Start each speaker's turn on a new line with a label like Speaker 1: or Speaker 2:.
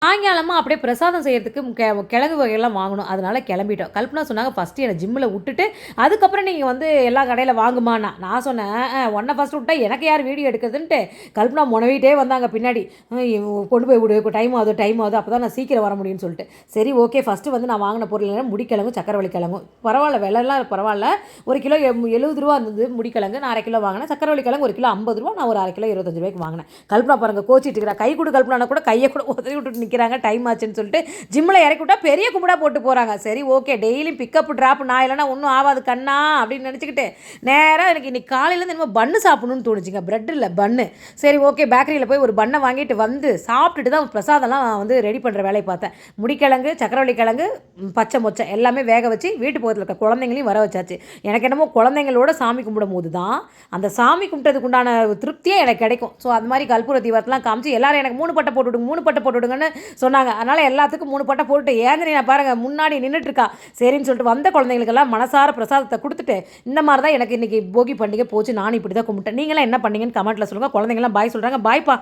Speaker 1: சாயங்காலமா அப்படியே பிரசாதம் செய்யறதுக்கு கிழங்கு வகையெல்லாம் வாங்கணும். அதனால கிளம்பிட்டோம். கல்பனா சொன்னாங்க, "ஃபர்ஸ்ட்டு என்ன ஜிம்ல உட்டுட்டு, அதுக்கப்புறம் நீங்க வந்து எல்லா கடையில வாங்குமான்னா." நான் சொன்னேன், உன்ன ஃபர்ஸ்ட்டு உட்டா எனக்கு யார் வீடியோ எடுக்கிறதுன்ட்டு." கல்பனா மொனவிட்டே வந்தாங்க பின்னாடி. கொண்டு போய் விடு. டைம் ஆகுது, டைம் ஆகுது. அப்பதான் நான் சீக்கிரம் வர முடியும்னு சொல்லிட்டு. சரி ஓகே. ஃபர்ஸ்ட்டு வந்து நான் வாங்கின பொருள் என்னன்னா முடிக்கிழங்கும், சக்கரவள்ளி கிழங்கும். பரவால்ல விலைலாம் பரவால்ல. 1 கிலோ ரூ. 70 இருந்தது முடிக்கிழங்கு. நான் 1/2 கிலோ வாங்கினேன். சக்கரவள்ளி கிழங்கு 1 கிலோ ரூ. 50. நான் ஒரு 1/2 கிலோ ரூ. 25க்கு வாங்கினேன். கல்பனா பாருங்க கோச்சிட்டு இருக்கிறா. கை கொடு கல்பனானா கூட கைய கூட உதறி விட்டுட்டு நிக்கிறாங்க. டைம் ஆச்சுன்னு சொல்லிட்டு ஜிம்ல இறக்கி விட்டா பெரிய கும்பிடா போட்டு போறாங்க. சரி ஓகே. டெய்லியும் பிக்கப் டிராப் நான் இல்லைன்னா ஒன்றும் ஆகாது கண்ணா அப்படின்னு நினச்சிக்கிட்டு நேராக எனக்கு இன்னைக்கு காலையிலேருந்து என்னமோ பன்னு சாப்பிடணும்னு தோணுச்சுங்க. பிரெட் இல்லை பன்னு. சரி ஓகே பேக்கரியில் போய் ஒரு பண்ணை வாங்கிட்டு வந்து சாப்பிட்டுட்டு தான் பிரசாதம்லாம் வந்து ரெடி பண்ணுற வேலையை பார்த்தேன். முடிக்கிழங்கு, சக்கரவள்ளி கிழங்கு, பச்சை மொச்சை எல்லாமே வேக வச்சு வீட்டு பக்கத்தில் இருக்க குழந்தைங்களையும் வர வச்சாச்சு. எனக்கு என்னமோ குழந்தைங்களோட சாமி கும்பிடும் போது தான் அந்த சாமி கும்பிட்டதுக்கு உண்டான திருப்தியே எனக்கு கிடைக்கும். ஸோ அது மாதிரி கற்பூர தீபத்தெல்லாம் காமிச்சு எல்லாரும் எனக்கு 3 பட்டை போட்டு விடுங்க, 3 பட்டை போட்டு விடுங்கன்னு சொன்னாங்க. அதனால் எல்லாத்துக்கும் 3 பட்டை போட்டு ஏந்திரி நான் பாருங்கள் முன்னாடி நின்றுட்டுருக்கா. சரின்னு சொல்லிட்டு வந்த குழந்தைங்களுக்கெல்லாம் மனசார பிரசாதத்தை கொடுத்துட்டு இந்த மாதிரி தான் எனக்கு இன்றைக்கி போகி பண்டிகை போச்சு. நானும் இப்படி தான் கும்பிட்டேன். நீங்களாம் என்ன பண்ணீங்கன்னு கமெண்ட்டில் சொல்லுங்கள். குழந்தைங்களாம் பாய் சொல்கிறாங்க. பாய்ப்பா.